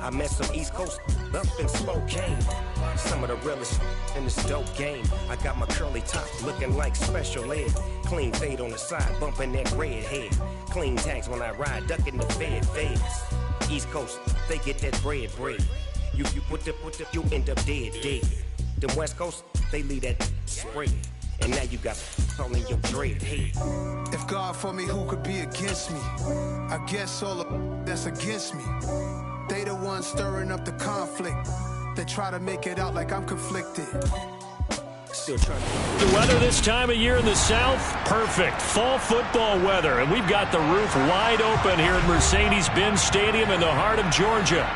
I met some East Coast up in Spokane. Some of the realest in this dope game. I got my curly top looking like special ed. Clean fade on the side, bumping that red head. Clean tags when I ride, ducking the feds. East Coast, they get that bread. You put the, you end up dead. Them West Coast, they leave that spray. And now you got all in your dread head. If God for me, who could be against me? I guess all the that's against me. They the ones stirring up the conflict. They try to make it out like I'm conflicted. Still trying to... The weather this time of year in the South, perfect. Fall football weather. And we've got the roof wide open here at Mercedes-Benz Stadium in the heart of Georgia.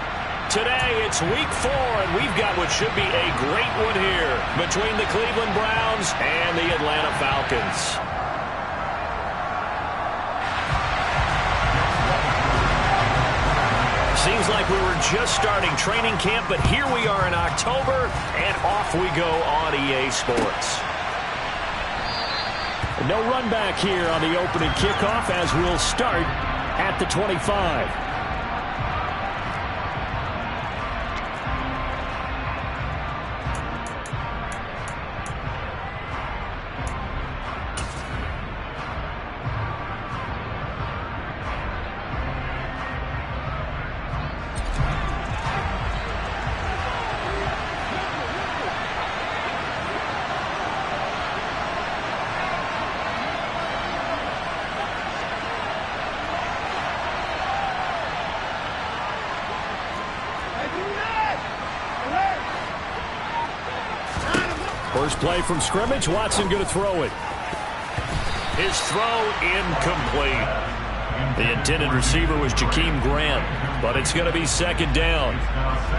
Today, it's week 4, and we've got what should be a great one here between the Cleveland Browns and the Atlanta Falcons. Seems like we were just starting training camp, but here we are in October, and off we go on EA Sports. No run back here on the opening kickoff as we'll start at the 25. First play from scrimmage. Watson going to throw it. His throw incomplete. The intended receiver was Jakeem Grant, but it's going to be second down.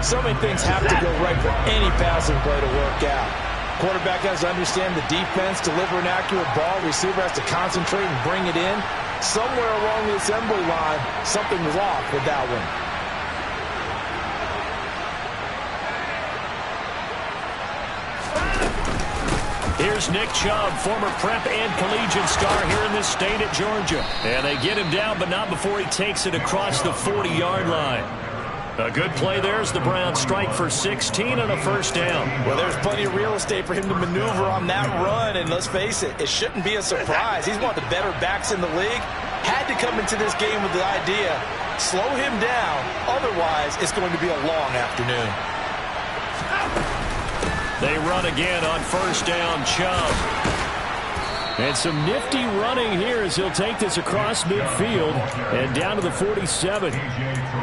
So many things have to go right for any passing play to work out. Quarterback has to understand the defense, deliver an accurate ball. Receiver has to concentrate and bring it in. Somewhere along the assembly line, something was off with that one. Here's Nick Chubb, former prep and collegiate star here in this state at Georgia. And they get him down, but not before he takes it across the 40-yard line. A good play there as the Browns strike for 16 and a first down. Well, there's plenty of real estate for him to maneuver on that run, and let's face it, it shouldn't be a surprise. He's one of the better backs in the league. Had to come into this game with the idea, slow him down, otherwise it's going to be a long afternoon. They run again on first down, Chubb. And some nifty running here as he'll take this across midfield and down to the 47.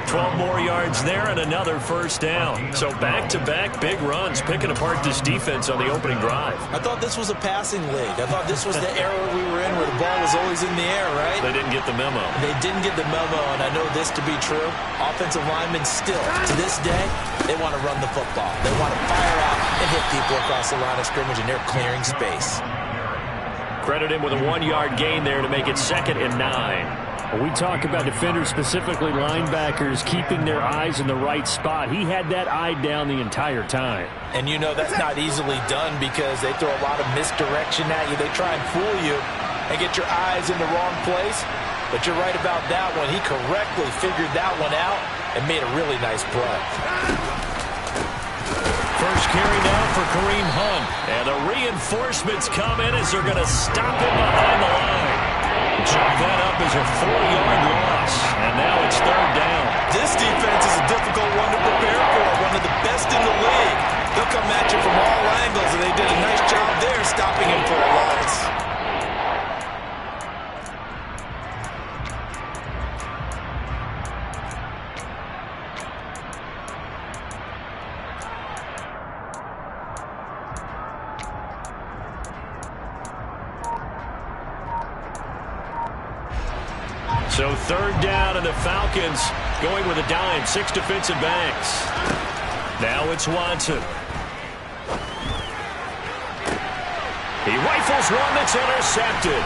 12 more yards there and another first down. So back-to-back big runs, picking apart this defense on the opening drive. I thought this was a passing league. I thought this was the era we were in where the ball was always in the air, right? They didn't get the memo. They didn't get the memo, and I know this to be true. Offensive linemen still, to this day, they want to run the football. They want to fire out and hit people across the line of scrimmage, and they're clearing space. Credit him with a 1-yard gain there to make it 2nd and 9. We talk about defenders, specifically linebackers, keeping their eyes in the right spot. He had that eye down the entire time. And you know that's not easily done because they throw a lot of misdirection at you. They try and fool you and get your eyes in the wrong place. But you're right about that one. He correctly figured that one out and made a really nice play. First carry now for Kareem Hunt. And the reinforcements come in as they're going to stop him behind the line. Chalk that up as a 4-yard loss. And now it's 3rd down. This defense is a difficult one to prepare for. One of the best in the league. They'll come at you from all angles, and they did a nice job there stopping him for a loss. So 3rd down, and the Falcons going with a dime. 6 defensive backs. Now it's Watson. He rifles one that's intercepted.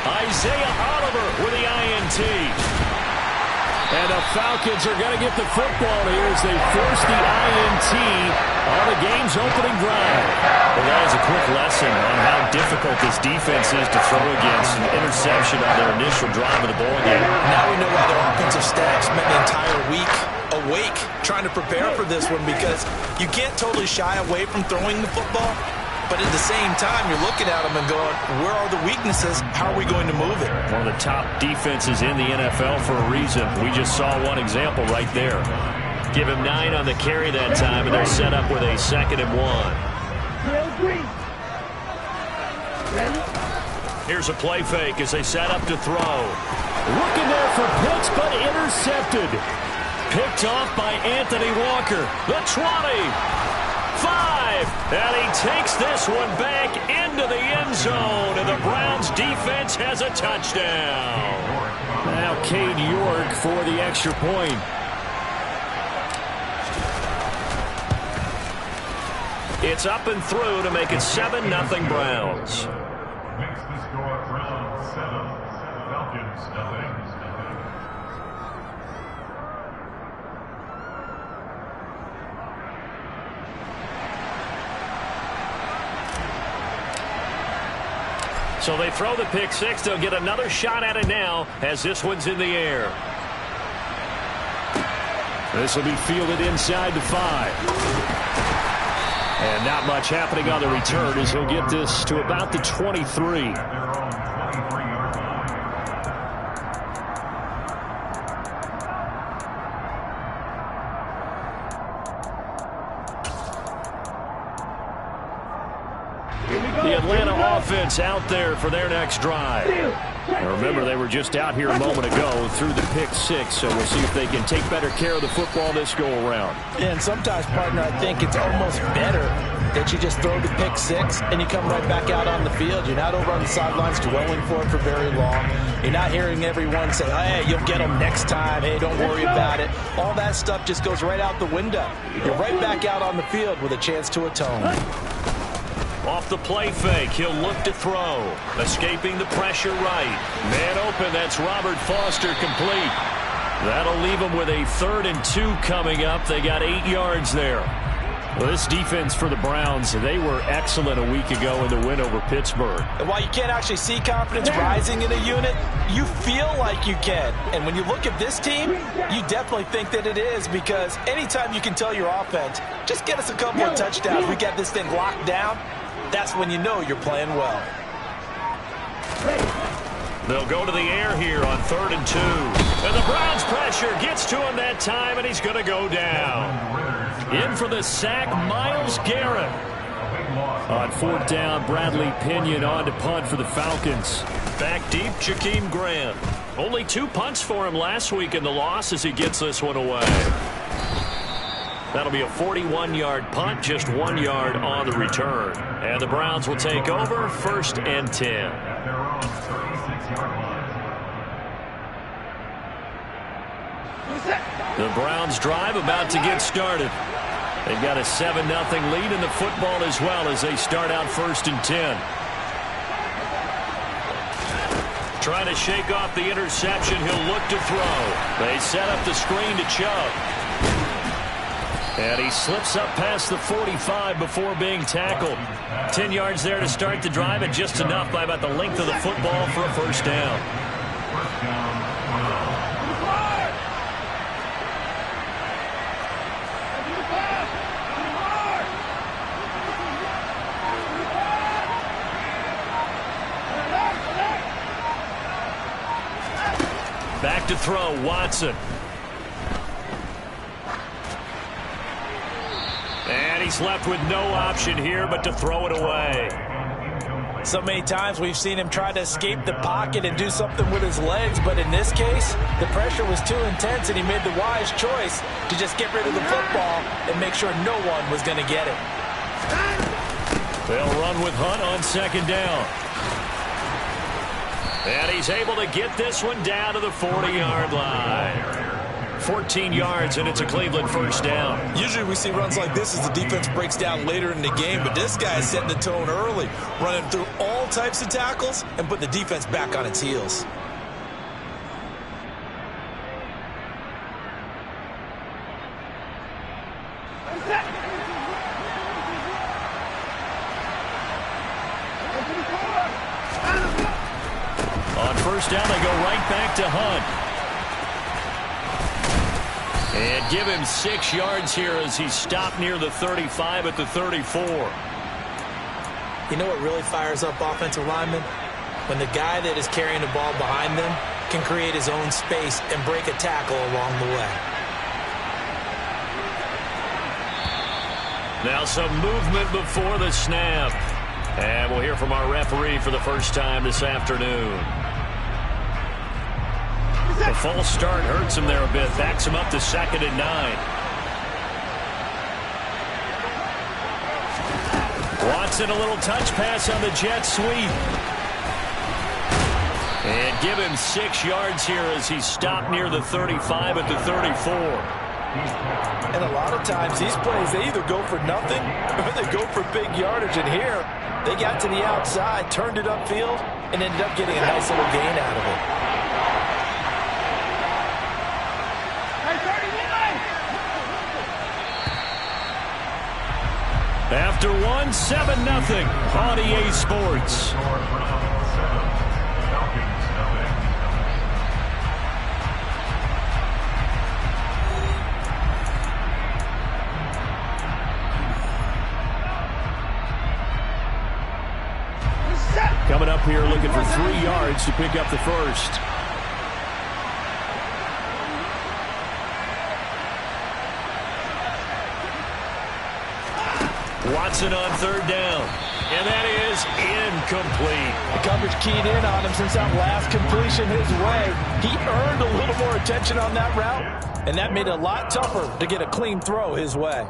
Isaiah Oliver with the INT. And the Falcons are going to get the football here as they force the INT on the game's opening drive. Well, that is a quick lesson on how difficult this defense is to throw against an interception on their initial drive of the ball game. Now we know why their offensive staff spent the entire week awake trying to prepare for this one because you can't totally shy away from throwing the football. But at the same time, you're looking at them and going, where are the weaknesses? How are we going to move it? One of the top defenses in the NFL for a reason. We just saw one example right there. Give him 9 on the carry that time, and they're set up with a 2nd and 1. Here's a play fake as they set up to throw. Looking there for Pitts, but intercepted. Picked off by Anthony Walker. The 20. 5, and he takes this one back into the end zone, and the Browns defense has a touchdown. Now Cade York for the extra point. It's up and through to make it 7-0 Browns. Makes the score Browns 7, Falcons 0. So they throw the pick six. They'll get another shot at it now as this one's in the air. This will be fielded inside the 5. And not much happening on the return as he'll get this to about the 23. The Atlanta offense out there for their next drive. And remember, they were just out here a moment ago through the pick six, so we'll see if they can take better care of the football this go-around. And sometimes, partner, I think it's almost better that you just throw the pick six and you come right back out on the field. You're not over on the sidelines dwelling for it for very long. You're not hearing everyone say, hey, you'll get them next time. Hey, don't worry about it. All that stuff just goes right out the window. You're right back out on the field with a chance to atone. Off the play fake, he'll look to throw. Escaping the pressure right. Man open, that's Robert Foster complete. That'll leave him with a 3rd and 2 coming up. They got 8 yards there. Well, this defense for the Browns, they were excellent a week ago in the win over Pittsburgh. And while you can't actually see confidence rising in a unit, you feel like you can. And when you look at this team, you definitely think that it is, because anytime you can tell your offense, just get us a couple of touchdowns, we got this thing locked down, that's when you know you're playing well. They'll go to the air here on 3rd and 2. And the Browns pressure gets to him that time, and he's going to go down. In for the sack, Myles Garrett. On 4th down, Bradley Pinion on to punt for the Falcons. Back deep, Jakeem Grant. Only 2 punts for him last week in the loss as he gets this one away. That'll be a 41-yard punt, just 1 yard on the return. And the Browns will take over 1st and 10. The Browns drive about to get started. They've got a 7-0 lead in the football as well as they start out 1st and 10. Trying to shake off the interception, he'll look to throw. They set up the screen to Chubb. And he slips up past the 45 before being tackled. 10 yards there to start the drive, and just enough by about the length of the football for a 1st down. Back to throw, Watson. And he's left with no option here but to throw it away. So many times we've seen him try to escape the pocket and do something with his legs, but in this case, the pressure was too intense and he made the wise choice to just get rid of the football and make sure no one was going to get it. They'll run with Hunt on 2nd down. And he's able to get this one down to the 40-yard line. 14 yards, and it's a Cleveland 1st down. Usually we see runs like this as the defense breaks down later in the game, but this guy is setting the tone early, running through all types of tackles and putting the defense back on its heels. On 1st down, they go right back to Hunt. And give him 6 yards here as he stopped near the 35 at the 34. You know what really fires up offensive linemen? When the guy that is carrying the ball behind them can create his own space and break a tackle along the way. Now some movement before the snap. And we'll hear from our referee for the first time this afternoon. The false start hurts him there a bit. Backs him up to 2nd and 9. Watson a little touch pass on the jet sweep. And give him 6 yards here as he stopped near the 35 at the 34. And a lot of times these plays, they either go for nothing or they go for big yardage. And here, they got to the outside, turned it upfield, and ended up getting a nice little gain out of it. After 1, 7-0 on EA Sports. Coming up here looking for 3 yards to pick up the first. Watson on 3rd down. And that is incomplete. The coverage keyed in on him since that last completion his way. He earned a little more attention on that route, and that made it a lot tougher to get a clean throw his way.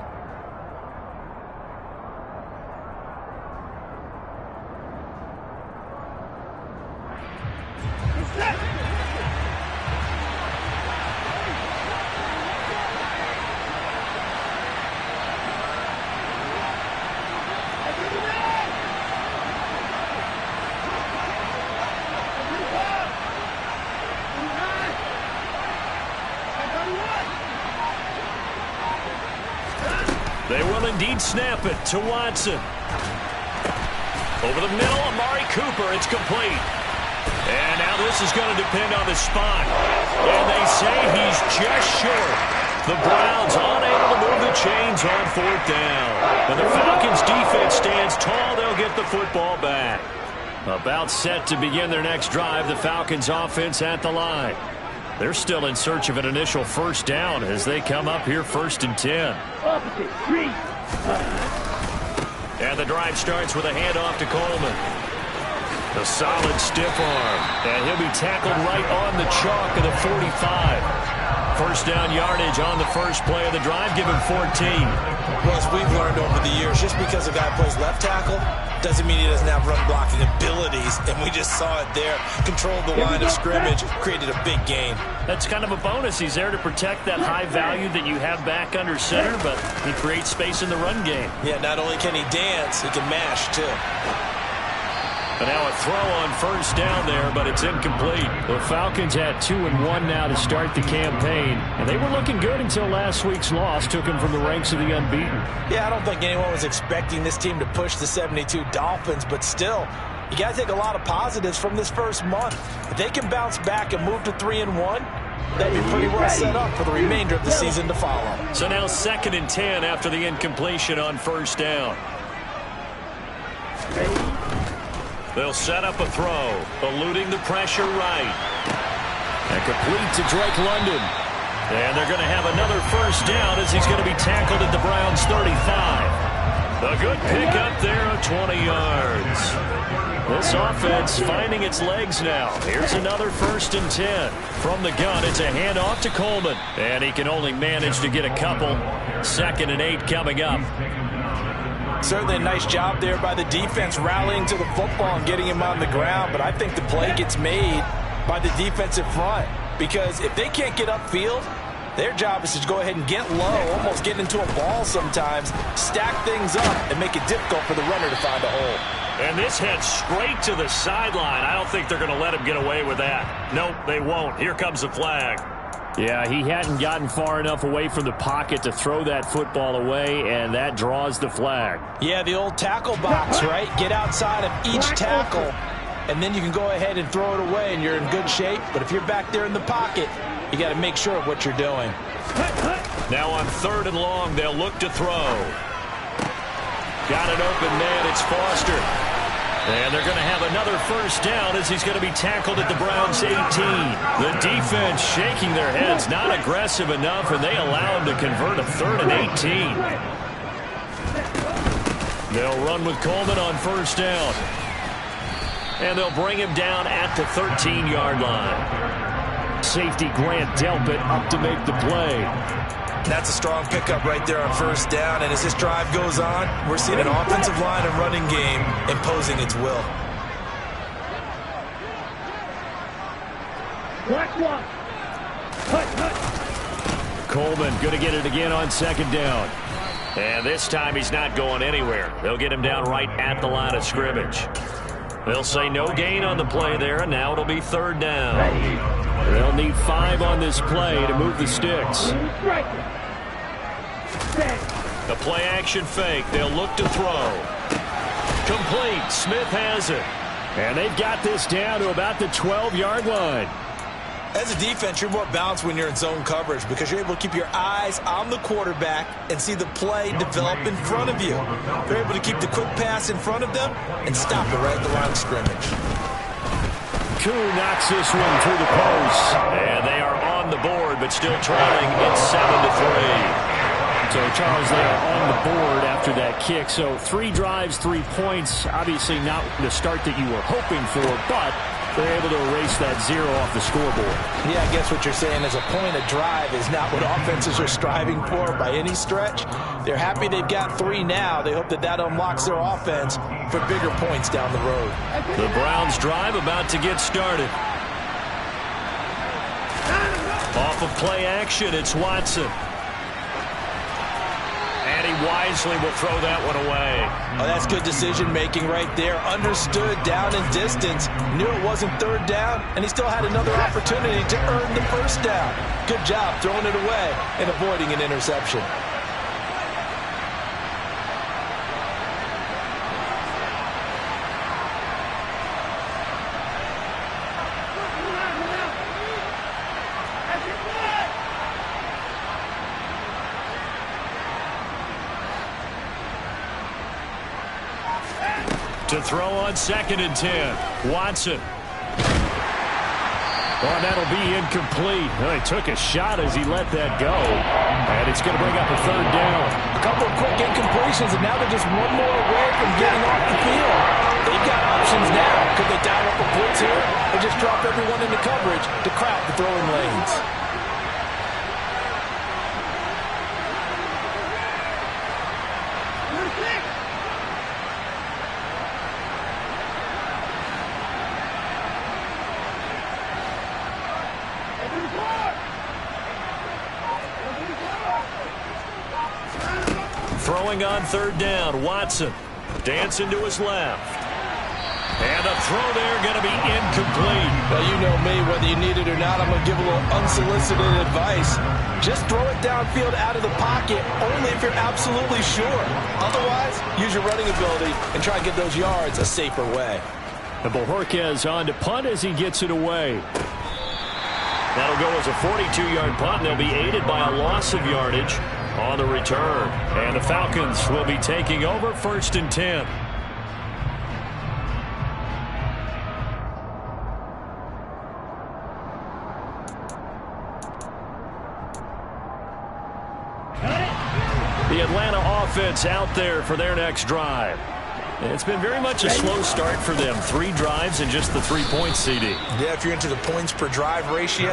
They will indeed snap it to Watson. Over the middle, Amari Cooper. It's complete. And now this is going to depend on the spot. And they say he's just short. The Browns unable to move the chains on 4th down. And the Falcons defense stands tall. They'll get the football back. About set to begin their next drive. The Falcons offense at the line. They're still in search of an initial 1st down as they come up here 1st and 10. And the drive starts with a handoff to Coleman. A solid stiff arm. And he'll be tackled right on the chalk of the 45. 1st down yardage on the first play of the drive. Give him 14. Well, as we've learned over the years, just because a guy plays left tackle doesn't mean he doesn't have run blocking abilities. And we just saw it there. Controlled the line of scrimmage, created a big gain. That's kind of a bonus. He's there to protect that high value that you have back under center, but he creates space in the run game. Yeah, not only can he dance, he can mash, too. And now a throw on 1st down there, but it's incomplete. The Falcons had 2-1 now to start the campaign, and they were looking good until last week's loss took them from the ranks of the unbeaten. Yeah, I don't think anyone was expecting this team to push the 72 Dolphins, but still, you got to take a lot of positives from this first month. If they can bounce back and move to 3-1, that'd be pretty well set up for the remainder of the season to follow. So now 2nd and 10 after the incompletion on 1st down. They'll set up a throw, eluding the pressure right. And complete to Drake London. And they're going to have another 1st down as he's going to be tackled at the Browns' 35. A good pickup there of 20 yards. This offense finding its legs now. Here's another 1st and 10. From the gun, it's a handoff to Coleman. And he can only manage to get a couple. 2nd and 8 coming up. Certainly a nice job there by the defense rallying to the football and getting him on the ground. But I think the play gets made by the defensive front. Because if they can't get upfield, their job is to go ahead and get low, almost get into a ball sometimes, stack things up, and make it difficult for the runner to find a hole. And this heads straight to the sideline. I don't think they're going to let him get away with that. Nope, they won't. Here comes the flag. Yeah, he hadn't gotten far enough away from the pocket to throw that football away, and that draws the flag. Yeah, the old tackle box, right? Get outside of each tackle, and then you can go ahead and throw it away, and you're in good shape. But if you're back there in the pocket, you got to make sure of what you're doing. Now on 3rd and long, they'll look to throw. Got an open man. It's Foster. And they're going to have another first down as he's going to be tackled at the Browns' 18. The defense shaking their heads, not aggressive enough, and they allow him to convert a 3rd and 18. They'll run with Coleman on first down. And they'll bring him down at the 13-yard line. Safety Grant Delpit up to make the play. That's a strong pickup right there on first down. And as this drive goes on, we're seeing an offensive line and running game imposing its will. Coleman going to get it again on 2nd down. And this time he's not going anywhere. They'll get him down right at the line of scrimmage. They'll say no gain on the play there, and now it'll be 3rd down. They'll need 5 on this play to move the sticks. The play action fake. They'll look to throw. Complete. Smith has it. And they've got this down to about the 12-yard line. As a defense, you're more balanced when you're in zone coverage because you're able to keep your eyes on the quarterback and see the play develop in front of you. You're able to keep the quick pass in front of them and stop it right at the line of scrimmage. Koo knocks this one through the post. And they are on the board, but still trailing. It's 7-3. So, Charles, they are on the board after that kick. So 3 drives, 3 points. Obviously not the start that you were hoping for, but they're able to erase that 0 off the scoreboard. Yeah, I guess what you're saying is a point of drive is not what offenses are striving for by any stretch. They're happy they've got 3 now. They hope that that unlocks their offense for bigger points down the road. The Browns drive about to get started. Off of play action, it's Watson. And he wisely will throw that one away. Oh, that's good decision-making right there. Understood down and distance. Knew it wasn't 3rd down, and he still had another opportunity to earn the 1st down. Good job throwing it away and avoiding an interception. To throw on 2nd and 10. Watson. Oh, that'll be incomplete. Well, he took a shot as he let that go. And it's going to bring up a 3rd down. A couple of quick incompletions, and now they're just one more away from getting off the field. They've got options now. Could they dial up a blitz here or just drop everyone into coverage to crowd the throwing lanes? Throwing on 3rd down, Watson. Dancing to his left. And a throw there going to be incomplete. Well, you know me, whether you need it or not, I'm going to give a little unsolicited advice. Just throw it downfield out of the pocket, only if you're absolutely sure. Otherwise, use your running ability and try to get those yards a safer way. And Bojorquez on to punt as he gets it away. That'll go as a 42-yard punt, and they'll be aided by a loss of yardage on the return. And the Falcons will be taking over 1st and 10. The Atlanta offense out there for their next drive. It's been very much a slow start for them. 3 drives and just the 3 points, CD. Yeah, if you're into the points per drive ratio,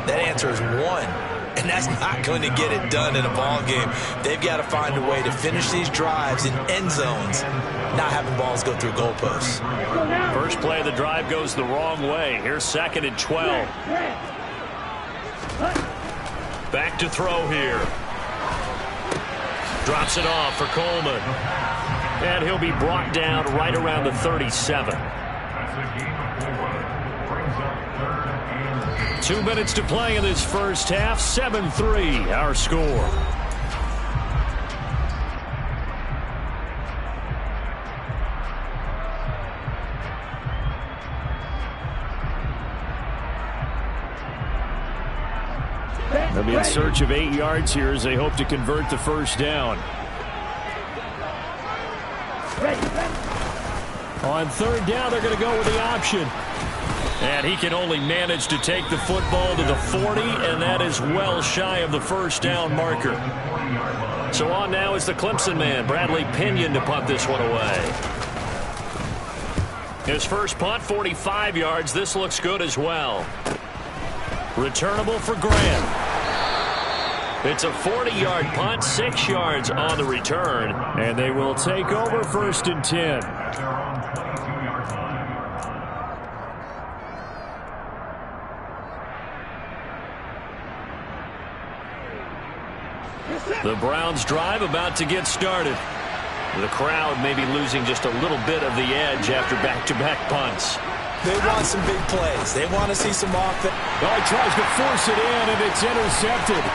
that answer is 1. And that's not going to get it done in a ball game. They've got to find a way to finish these drives in end zones, not having balls go through goalposts. First play of the drive goes the wrong way. Here's 2nd and 12. Back to throw here. Drops it off for Coleman. And he'll be brought down right around the 37. 2 minutes to play in this first half. 7-3 our score. They'll be in search of 8 yards here as they hope to convert the first down. On third down, they're going to go with the option. And he can only manage to take the football to the 40, and that is well shy of the first down marker. So on now is the Clemson man, Bradley Pinion, to punt this one away. His first punt, 45 yards. This looks good as well. Returnable for Grant. It's a 40-yard punt, 6 yards on the return, and they will take over first and 10. The Browns drive about to get started. The crowd may be losing just a little bit of the edge after back-to-back punts. They want some big plays. They want to see some offense. Oh, he tries to force it in, and it's intercepted.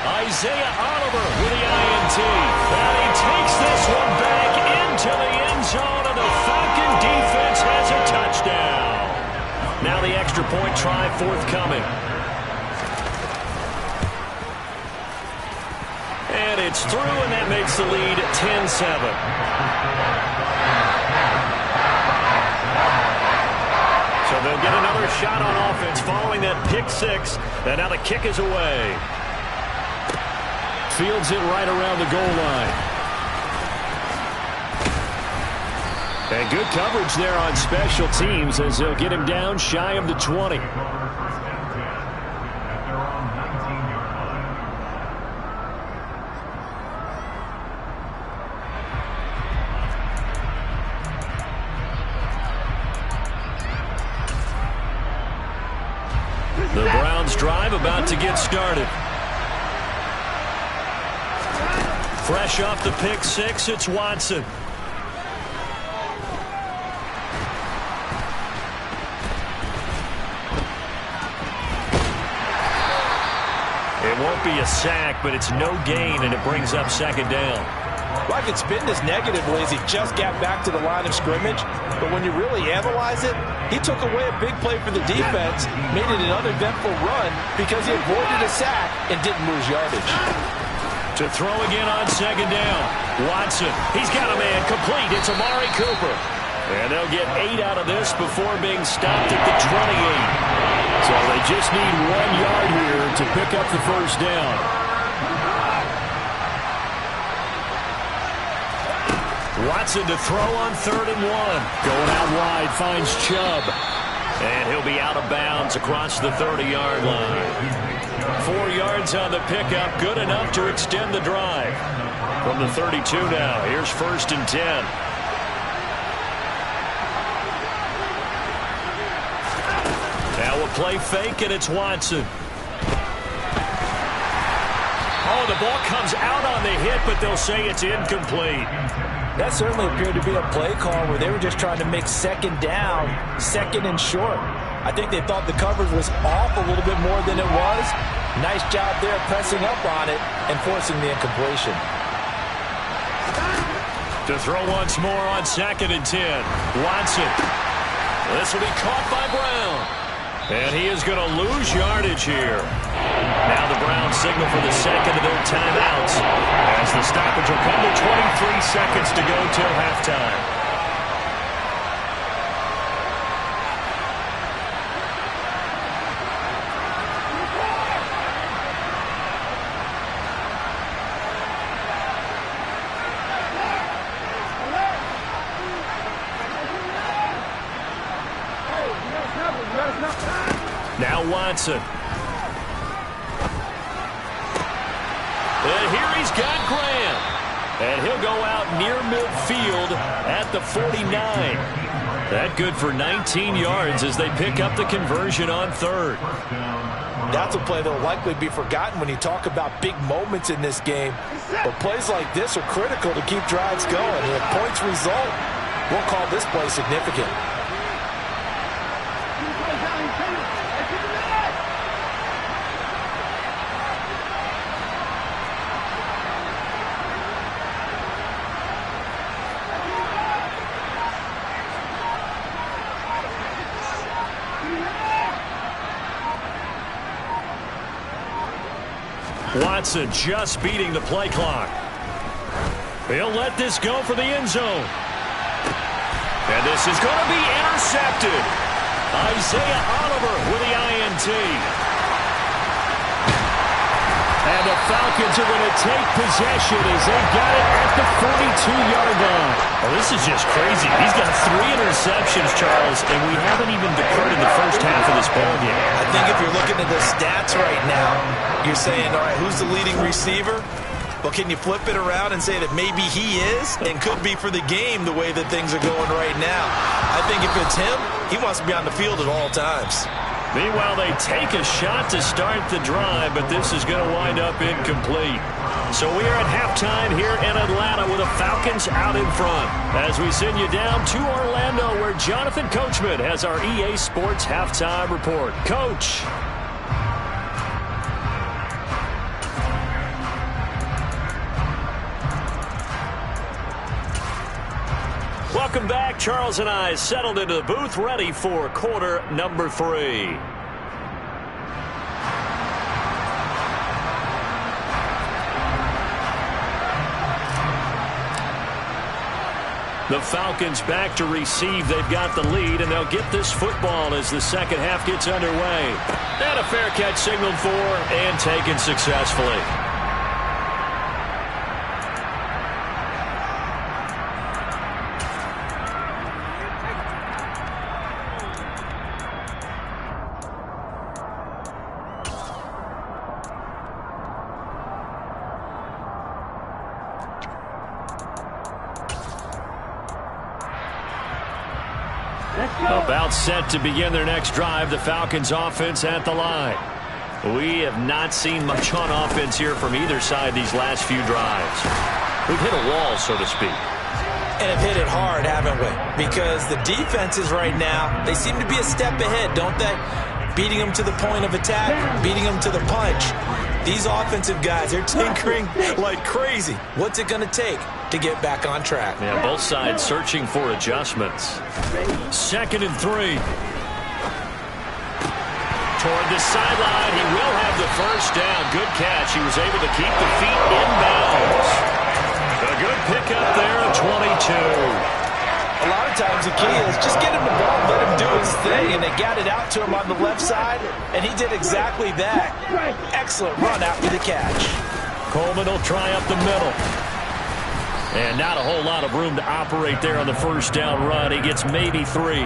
Isaiah Oliver with the INT. And he takes this one back into the end zone, and the Falcon defense has a touchdown. Now the extra point try forthcoming. And it's through, and that makes the lead 10-7. So they'll get another shot on offense following that pick six. And now the kick is away. Fields it right around the goal line. And good coverage there on special teams as they'll get him down shy of the 20. The Browns drive about to get started. Fresh off the pick six, it's Watson. It won't be a sack, but it's no gain, and it brings up second down. Well, I could spin this negatively as he just got back to the line of scrimmage, but when you really analyze it, he took away a big play for the defense, made it an uneventful run because he avoided a sack and didn't lose yardage. To throw again on second down. Watson, he's got a man complete. It's Amari Cooper. And they'll get 8 out of this before being stopped at the 28. So they just need 1 yard here to pick up the first down. Watson to throw on 3rd and 1. Going out wide, finds Chubb. And he'll be out of bounds across the 30-yard line. 4 yards on the pickup, good enough to extend the drive. From the 32 now, here's 1st and 10. Now a play fake, and it's Watson. Oh, the ball comes out on the hit, but they'll say it's incomplete. That certainly appeared to be a play call where they were just trying to make second down, second and short. I think they thought the coverage was off a little bit more than it was. Nice job there pressing up on it and forcing the incompletion. To throw once more on 2nd and 10. Watson. This will be caught by Brown. And he is going to lose yardage here. Now the Browns signal for the second of their timeouts as the stoppage will come to 23 seconds to go till halftime. Now Watson. And here he's got Graham. And he'll go out near midfield at the 49. That good for 19 yards as they pick up the conversion on 3rd. That's a play that will likely be forgotten when you talk about big moments in this game. But plays like this are critical to keep drives going. And if points result, we'll call this play significant. Watson just beating the play clock. He'll let this go for the end zone. And this is going to be intercepted. Isaiah Oliver with the INT. And the Falcons are going to take possession as they got it at the 42-yard line. Well, this is just crazy. He's got 3 interceptions, Charles, and we haven't even departed the first half of this ballgame. I think if you're looking at the stats right now, you're saying, all right, who's the leading receiver? Well, can you flip it around and say that maybe he is and could be for the game the way that things are going right now? I think if it's him, he wants to be on the field at all times. Meanwhile, they take a shot to start the drive, but this is going to wind up incomplete. So we are at halftime here in Atlanta with the Falcons out in front. As we send you down to Orlando, where Jonathan Coachman has our EA Sports halftime report. Coach. Welcome back. Charles and I settled into the booth, ready for quarter number 3. The Falcons back to receive. They've got the lead, and they'll get this football as the second half gets underway. And a fair catch signaled for and taken successfully. About set to begin their next drive, the Falcons offense at the line. We have not seen much on offense here from either side these last few drives. We've hit a wall, so to speak. And have hit it hard, haven't we? Because the defenses right now, they seem to be a step ahead, don't they? Beating them to the point of attack, beating them to the punch. These offensive guys, they're tinkering like crazy. What's it going to take to get back on track? Yeah, both sides searching for adjustments. 2nd and 3. Toward the sideline, he will have the first down. Good catch. He was able to keep the feet inbounds. A good pickup there at 22. A lot of times the key is just get him the ball, let him do his thing, and they got it out to him on the left side, and he did exactly that. Excellent run after the catch. Coleman will try up the middle. And not a whole lot of room to operate there on the first down run. He gets maybe 3.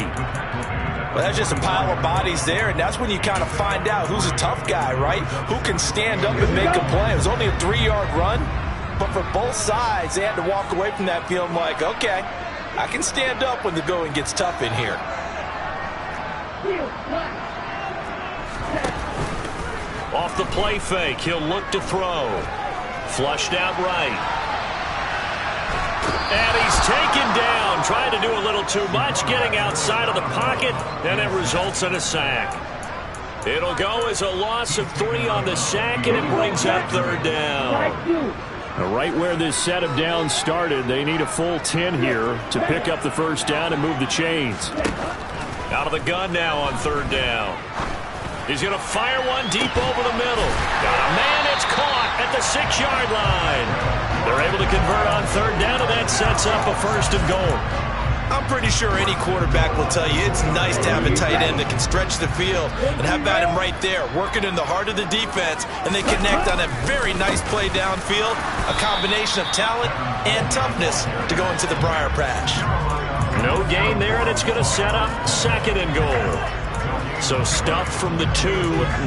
Well, that's just a pile of bodies there, and that's when you kind of find out who's a tough guy, right? Who can stand up and make a play. It was only a 3-yard run, but for both sides, they had to walk away from that feeling like, okay, I can stand up when the going gets tough in here. Off the play fake, he'll look to throw. Flushed out right. And he's taken down, trying to do a little too much, getting outside of the pocket, and it results in a sack. It'll go as a loss of 3 on the sack, and it brings up 3rd down. Right where this set of downs started, they need a full 10 here to pick up the first down and move the chains. Out of the gun now on 3rd down. He's going to fire one deep over the middle. Got a man, it's caught at the 6-yard line. They're able to convert on 3rd down, and that sets up a 1st and goal. I'm pretty sure any quarterback will tell you it's nice to have a tight end that can stretch the field, and how about him right there, working in the heart of the defense, and they connect on a very nice play downfield, a combination of talent and toughness to go into the briar patch. No gain there, and it's going to set up 2nd and goal. So stuffed from the 2,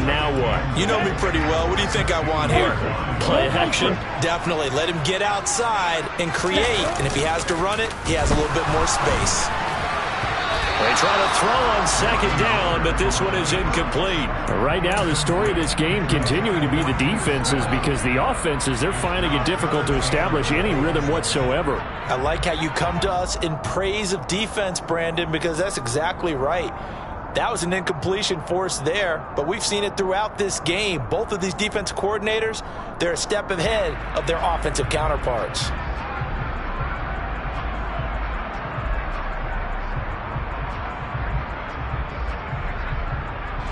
now what? You know me pretty well. What do you think I want here? Play action. Definitely. Let him get outside and create. And if he has to run it, he has a little bit more space. They try to throw on 2nd down, but this one is incomplete. Right now, the story of this game continuing to be the defenses, because the offenses, they're finding it difficult to establish any rhythm whatsoever. I like how you come to us in praise of defense, Brandon, because that's exactly right. That was an incompletion forced there, but we've seen it throughout this game. Both of these defense coordinators, they're a step ahead of their offensive counterparts.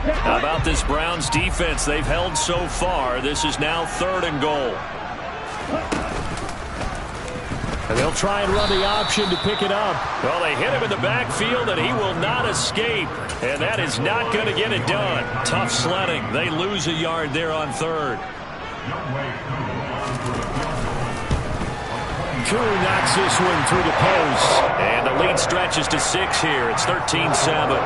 How about this Browns defense? They've held so far. This is now 3rd and goal. And they'll try and run the option to pick it up. Well, they hit him in the backfield, and he will not escape. And that is not going to get it done. Tough sledding. They lose a yard there on 3rd. Koo knocks this one through the post. And the lead stretches to 6 here. It's 13-7.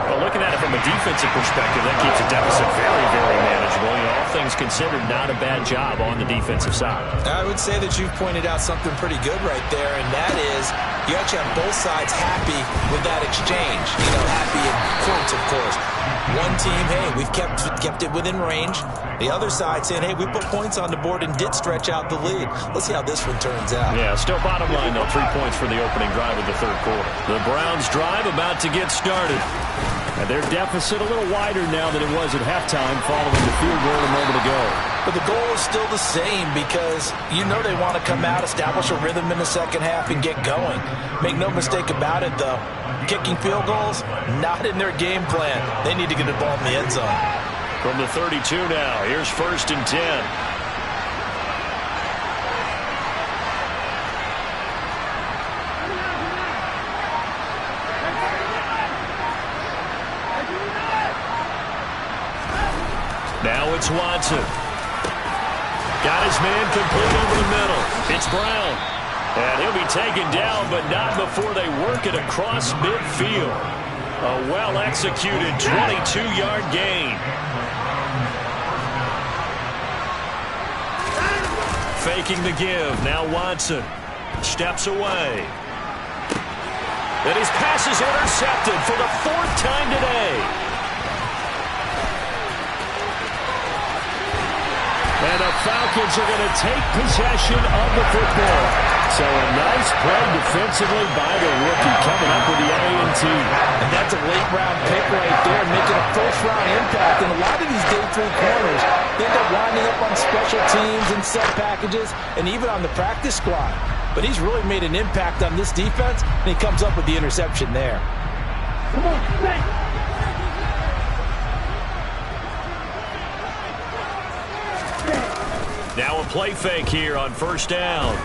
Well, looking at it from a defensive perspective, that keeps the deficit very, very manageable. You know, all things considered, not a bad job on the defensive side. I would say that you've pointed out something pretty good right there, and that is you actually have both sides happy with that exchange. You know, happy in quotes, of course. One team, hey, we've kept it within range. The other side saying, hey, we put points on the board and did stretch out the lead. Let's see how this one turns out. Yeah, still bottom line, though, 3 points for the opening drive of the 3rd quarter. The Browns drive about to get started. And their deficit a little wider now than it was at halftime following the field goal a moment ago. But the goal is still the same because you know they want to come out, establish a rhythm in the second half, and get going. Make no mistake about it, though. Kicking field goals, not in their game plan. They need to get the ball in the end zone. From the 32 now, here's 1st and 10. Now it's Watson. Got his man complete over the middle. It's Brown. And he'll be taken down, but not before they work it across midfield. A well-executed 22-yard gain. Faking the give. Now Watson steps away. And his pass is intercepted for the 4th time today. And the Falcons are going to take possession of the football. So a nice play defensively by the rookie coming up with the INT. And that's a late-round pick right there, making a first-round impact. And a lot of these day 3 corners, they end up winding up on special teams and sub packages and even on the practice squad. But he's really made an impact on this defense, and he comes up with the interception there. Come on, stay. Now a play fake here on 1st down.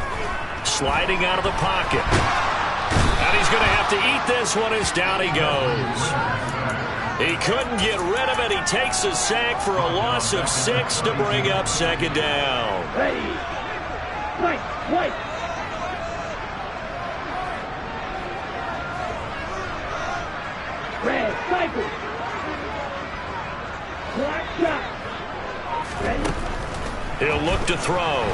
Sliding out of the pocket. And he's going to have to eat this one as down he goes. He couldn't get rid of it. He takes a sack for a loss of 6 to bring up 2nd down. Ready. Wait. Red, cycle. Black shot. Ready. He'll look to throw.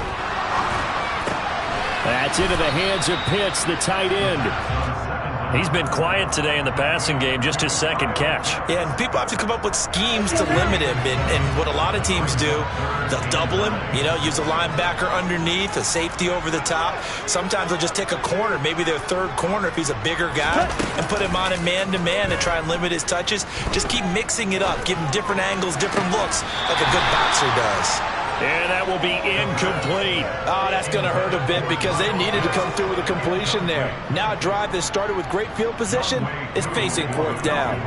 That's into the hands of Pitts, the tight end. He's been quiet today in the passing game, just his 2nd catch. Yeah, and people have to come up with schemes to limit him. And what a lot of teams do, they'll double him, you know, use a linebacker underneath, a safety over the top. Sometimes they'll just take a corner, maybe their 3rd corner if he's a bigger guy, and put him on a man-to-man and try and limit his touches. Just keep mixing it up, give him different angles, different looks, like a good boxer does. And that will be incomplete. Oh, that's going to hurt a bit because they needed to come through with a completion there. Now a drive that started with great field position is facing 4th down.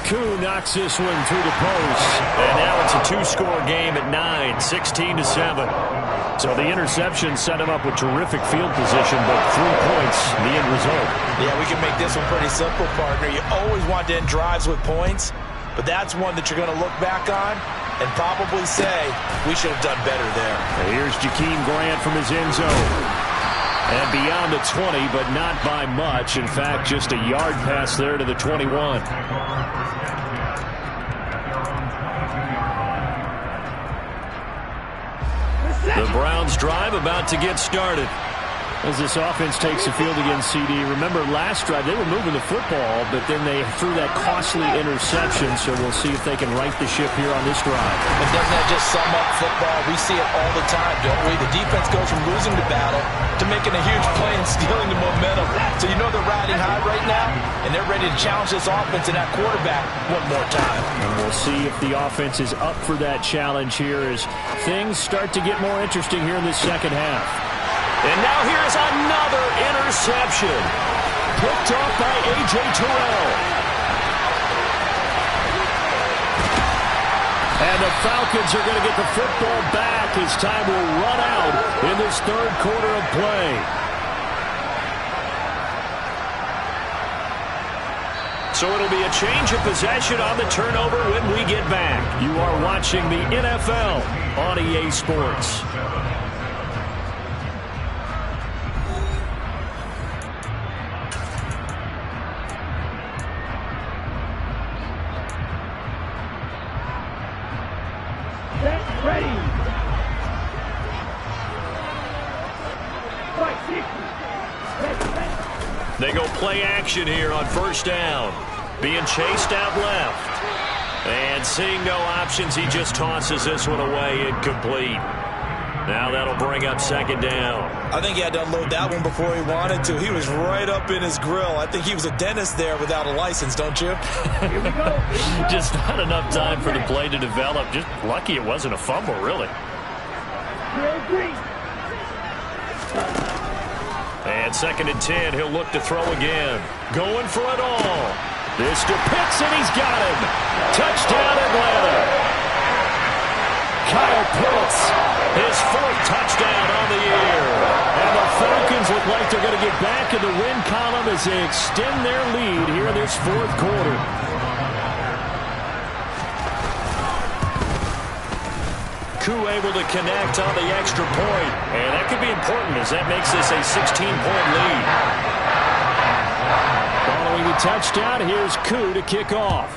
Koo knocks this one through the post. And now it's a 2-score game at 9, 16-7. So the interception set him up with terrific field position, but 3 points, the end result. Yeah, we can make this one pretty simple, partner. You always want to end drives with points. But that's one that you're going to look back on and probably say, we should have done better there. And here's Jakeem Grant from his end zone. And beyond the 20, but not by much. In fact, just a yard pass there to the 21. The Browns drive about to get started. As this offense takes the field against CD, remember last drive they were moving the football, but then they threw that costly interception, so we'll see if they can right the ship here on this drive. And doesn't that just sum up football? We see it all the time, don't we? The defense goes from losing the battle to making a huge play and stealing the momentum. So you know they're riding high right now, and they're ready to challenge this offense and that quarterback one more time. And we'll see if the offense is up for that challenge here as things start to get more interesting here in this second half. And now here's another interception. picked off by A.J. Terrell. And the Falcons are going to get the football back as time will run out in this third quarter of play. So it'll be a change of possession on the turnover when we get back. You are watching the NFL on EA Sports. Set, ready. Fight, 60. They go play action here on first down. Being chased out left. And seeing no options, he just tosses this one away incomplete. Now that'll bring up second down. I think he had to unload that one before he wanted to. He was right up in his grill. I think he was a dentist there without a license, don't you? Here we go. Just not enough time for the play to develop. Just lucky it wasn't a fumble, really. Drill green. And second and 10, he'll look to throw again. Going for it all. This to Pitts, and he's got him. Touchdown, Atlanta. Kyle Pitts, his fourth touchdown on the year. And the Falcons look like they're going to get back in the win column as they extend their lead here in this fourth quarter. Koo able to connect on the extra point. And that could be important as that makes this a 16-point lead. Following the touchdown, here's Koo to kick off.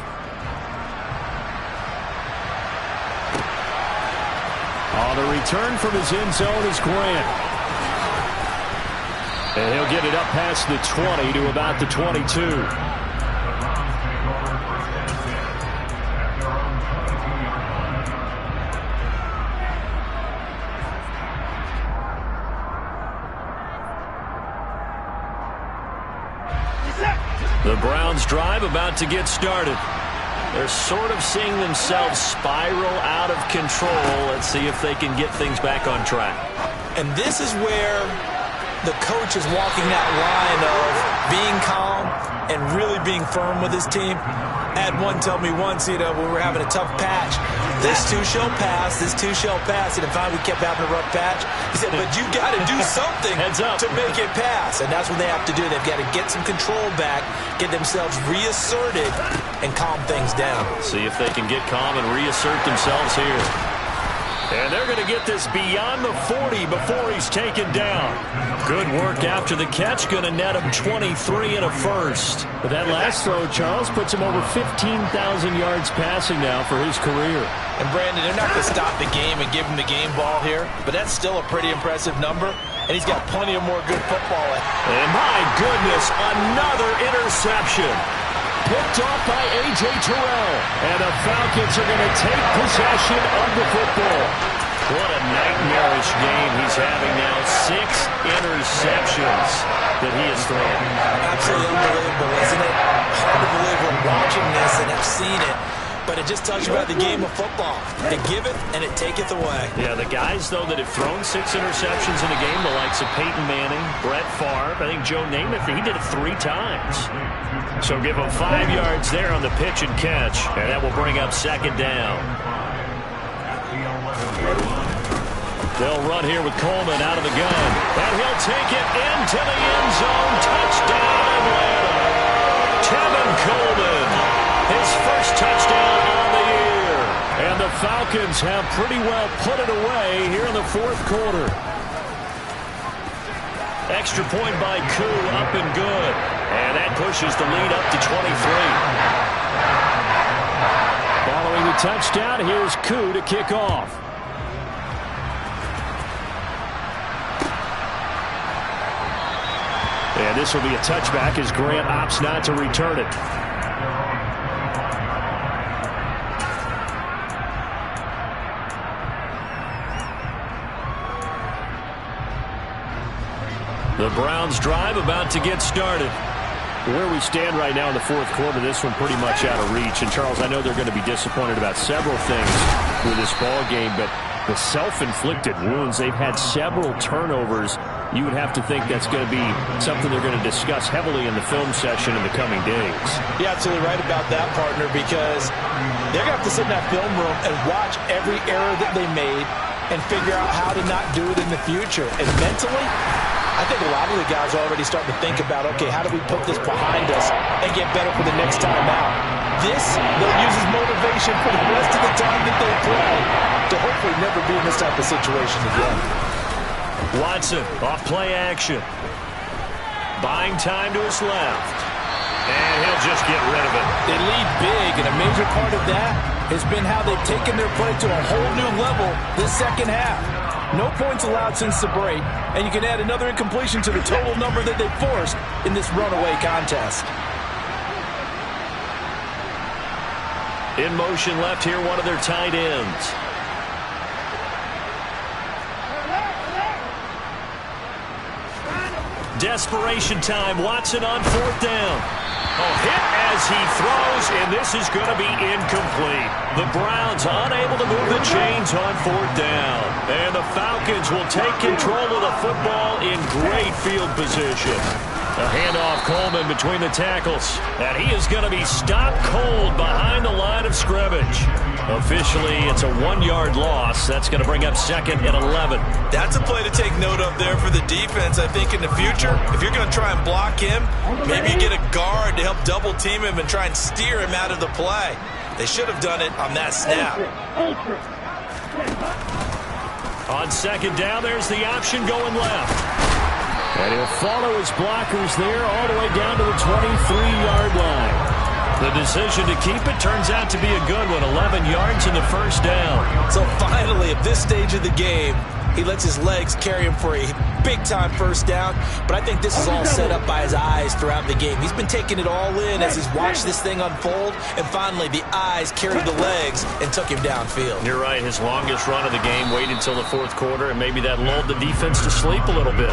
On the return from his end zone is Grant. And he'll get it up past the 20 to about the 22. The Browns drive about to get started. They're sort of seeing themselves spiral out of control. Let's see if they can get things back on track. And this is where the coach is walking that line of being calm and really being firm with his team. I had one tell me once, when we were having a tough patch, this too shall pass, this too shall pass. And if we kept having a rough patch, he said, but you got to do something to make it pass. And that's what they have to do. They've got to get some control back, get themselves reasserted, and calm things down. See if they can get calm and reassert themselves here. And they're going to get this beyond the 40 before he's taken down. Good work after the catch. Going to net him 23 and a first. But that last throw, Charles, puts him over 15,000 yards passing now for his career. And, Brandon, they're not going to stop the game and give him the game ball here, but that's still a pretty impressive number, and he's got plenty of more good football. And, my goodness, another interception. Picked off by A.J. Terrell. And the Falcons are going to take possession of the football. What a nightmarish game he's having now. 6 interceptions that he has thrown. Absolutely unbelievable, isn't it? Hard to believe we're watching this and have seen it. But it just tells you about the game of football. It giveth and it taketh away. Yeah, the guys, though, that have thrown 6 interceptions in a game, the likes of Peyton Manning, Brett Favre, I think Joe Namath, he did it 3 times. So give him 5 yards there on the pitch and catch, and that will bring up second down. They'll run here with Coleman out of the gun, and he'll take it into the end zone. Touchdown, Atlanta. Tevin Coleman, his first touchdown on the year. And the Falcons have pretty well put it away here in the fourth quarter. Extra point by Koo, up and good. And that pushes the lead up to 23. Following the touchdown, here's Koo to kick off. And this will be a touchback as Grant opts not to return it. The Browns drive about to get started. Where we stand right now in the fourth quarter, this one pretty much out of reach. And, Charles, I know they're going to be disappointed about several things with this ball game, but the self-inflicted wounds, they've had several turnovers you would have to think that's going to be something they're going to discuss heavily in the film session in the coming days. You're absolutely right about that, partner, because they're going to have to sit in that film room and watch every error that they made and figure out how to not do it in the future. And mentally, I think a lot of the guys are already starting to think about, okay, how do we put this behind us and get better for the next time out? This, they'll use as motivation for the rest of the time that they play to hopefully never be in this type of situation again. Watson, off play action. Buying time to his left. And he'll just get rid of it. They lead big, and a major part of that has been how they've taken their play to a whole new level this second half. No points allowed since the break, and you can add another incompletion to the total number that they forced in this runaway contest. In motion left here, one of their tight ends. Desperation time. Watson on fourth down. Hit as he throws, and this is going to be incomplete. The Browns unable to move the chains on fourth down. And the Falcons will take control of the football in great field position. A handoff, Coleman between the tackles. And he is going to be stopped cold behind the line of scrimmage. Officially, it's a 1-yard loss. That's going to bring up 2nd and 11. That's a play to take note of there for the defense. I think in the future, if you're going to try and block him, maybe you get a guard to help double team him and try and steer him out of the play. They should have done it on that snap. On 2nd down, there's the option going left. And he'll follow his blockers there all the way down to the 23-yard line. The decision to keep it turns out to be a good one. 11 yards in the first down. So finally, at this stage of the game, he lets his legs carry him for a big-time first down. But I think this is all set up by his eyes throughout the game. He's been taking it all in as he's watched this thing unfold. And finally, the eyes carried the legs and took him downfield. You're right. His longest run of the game waited until the fourth quarter, and maybe that lulled the defense to sleep a little bit.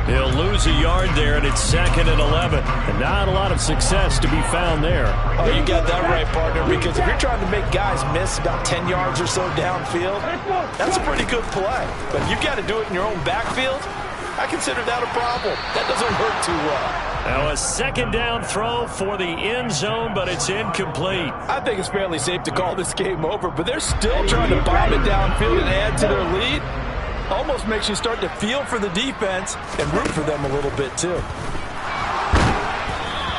He'll lose a yard there, and it's 2nd and 11. And not a lot of success to be found there. Oh, you got that right, partner, because if you're trying to make guys miss about 10 yards or so downfield, that's a pretty good play. But if you got to do it in your own backfield, I consider that a problem. That doesn't work too well. Now a 2nd down throw for the end zone, but it's incomplete. I think it's fairly safe to call this game over, but they're still trying to bomb it downfield and add to their lead. Almost makes you start to feel for the defense and root for them a little bit, too.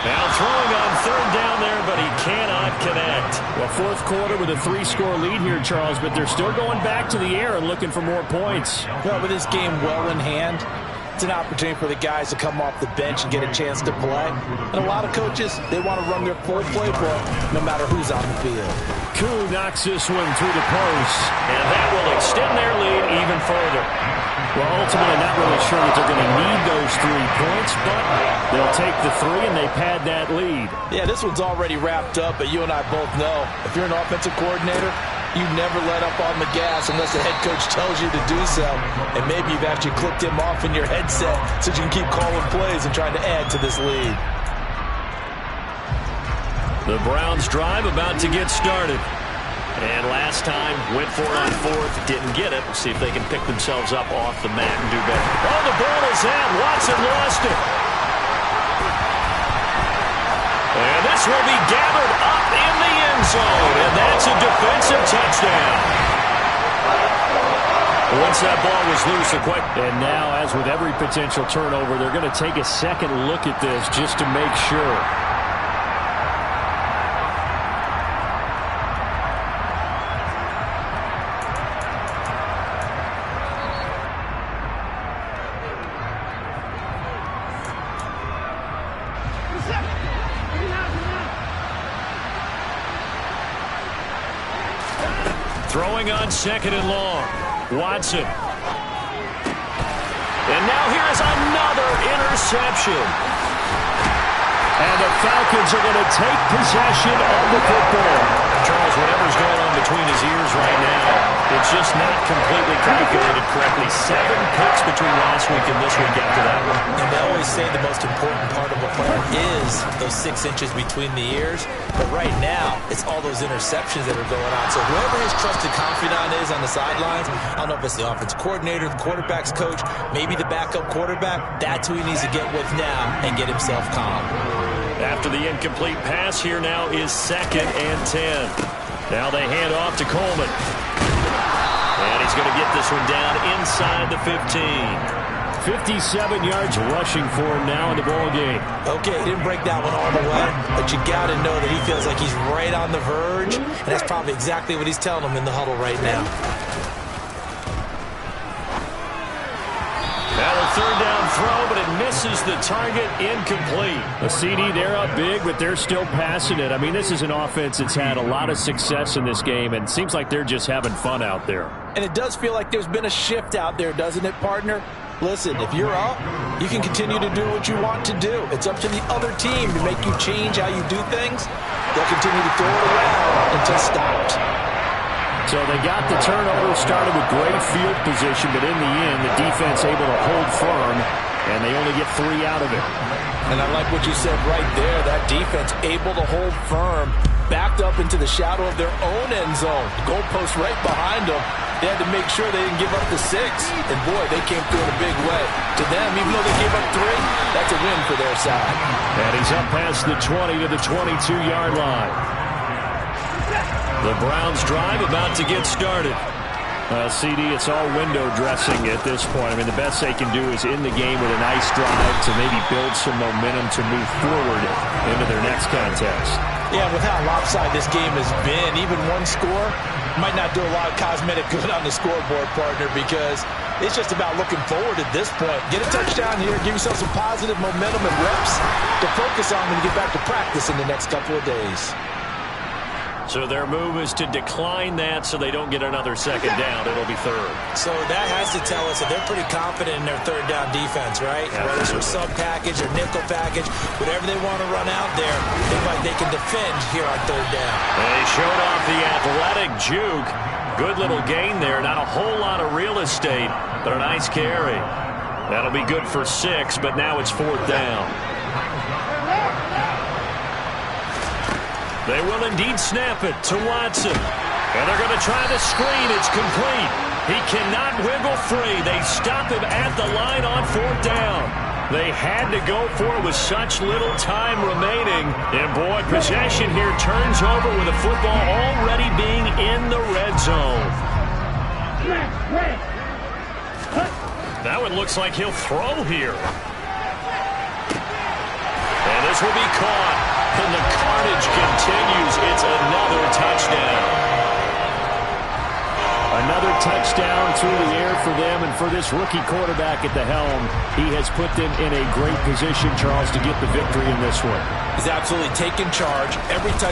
Now throwing on 3rd down there, but he cannot connect. Well, fourth quarter with a 3-score lead here, Charles, but they're still going back to the air and looking for more points. Well, with this game well in hand, it's an opportunity for the guys to come off the bench and get a chance to play. And a lot of coaches, they want to run their full playbook no matter who's on the field. Koo knocks this one through the post, and that will extend their lead even further. Well, ultimately, not really sure that they're going to need those 3 points, but they'll take the 3 and they pad that lead. Yeah, this one's already wrapped up, but you and I both know if you're an offensive coordinator, you never let up on the gas unless the head coach tells you to do so. And maybe you've actually clicked him off in your headset so you can keep calling plays and trying to add to this lead. The Browns drive about to get started. And last time, went for it on 4th, didn't get it. We'll see if they can pick themselves up off the mat and do better. Oh, the ball is out. Watson lost it. And this will be gathered up in the end zone. And that's a defensive touchdown. Once that ball was loose, and now, as with every potential turnover, they're going to take a second look at this just to make sure. Throwing on 2nd and long. Watson. And now here's another interception. And the Falcons are going to take possession of the football. Charles, whatever's going on between his ears right now, it's just not completely calculated correctly, 7 picks between last week and this week after that one. And they always say the most important part of a player is those 6 inches between the ears. But right now, it's all those interceptions that are going on. So whoever his trusted confidant is on the sidelines, I don't know if it's the offense coordinator, the quarterback's coach, maybe the backup quarterback, that's who he needs to get with now and get himself calm. After the incomplete pass, here now is 2nd and 10. Now they hand off to Coleman. And he's going to get this one down inside the 15. 57 yards rushing for him now in the ball game. Okay, he didn't break that one all the way, but you got to know that he feels like he's right on the verge, and that's probably exactly what he's telling them in the huddle right now. Now a 3rd down throw, but it misses the target, incomplete. A CD, they're up big, but they're still passing it. I mean, this is an offense that's had a lot of success in this game, and it seems like they're just having fun out there. And it does feel like there's been a shift out there, doesn't it, partner? Listen, if you're up, you can continue to do what you want to do. It's up to the other team to make you change how you do things. They'll continue to throw it around until stopped. So they got the turnover, started with great field position, but in the end, the defense able to hold firm, and they only get 3 out of it. And I like what you said right there. That defense able to hold firm, backed up into the shadow of their own end zone. The goalpost right behind them. They had to make sure they didn't give up the 6. And, boy, they came through in a big way. To them, even though they gave up 3, that's a win for their side. And he's up past the 20 to the 22-yard line. The Browns drive about to get started. CD, it's all window dressing at this point. I mean, the best they can do is in the game with a nice drive to maybe build some momentum to move forward into their next contest. Yeah, with how lopsided this game has been, even one score might not do a lot of cosmetic good on the scoreboard, partner, because it's just about looking forward at this point. Get a touchdown here, give yourself some positive momentum and reps to focus on when you get back to practice in the next couple of days. So their move is to decline that so they don't get another 2nd down. It'll be 3rd. So that has to tell us that they're pretty confident in their 3rd down defense, right? Whether it's a sub package or nickel package, whatever they want to run out there, they look like they can defend here on 3rd down. They showed off the athletic juke. Good little gain there. Not a whole lot of real estate, but a nice carry. That'll be good for 6, but now it's 4th down. They will indeed snap it to Watson. And they're going to try the screen. It's complete. He cannot wiggle free. They stop him at the line on 4th down. They had to go for it with such little time remaining. And, boy, possession here turns over with the football already being in the red zone. That one looks like he'll throw here. And this will be caught. And the carnage continues. It's another touchdown. Another touchdown through the air for them, and for this rookie quarterback at the helm, he has put them in a great position, Charles, to get the victory in this one. He's absolutely taken charge. Every touch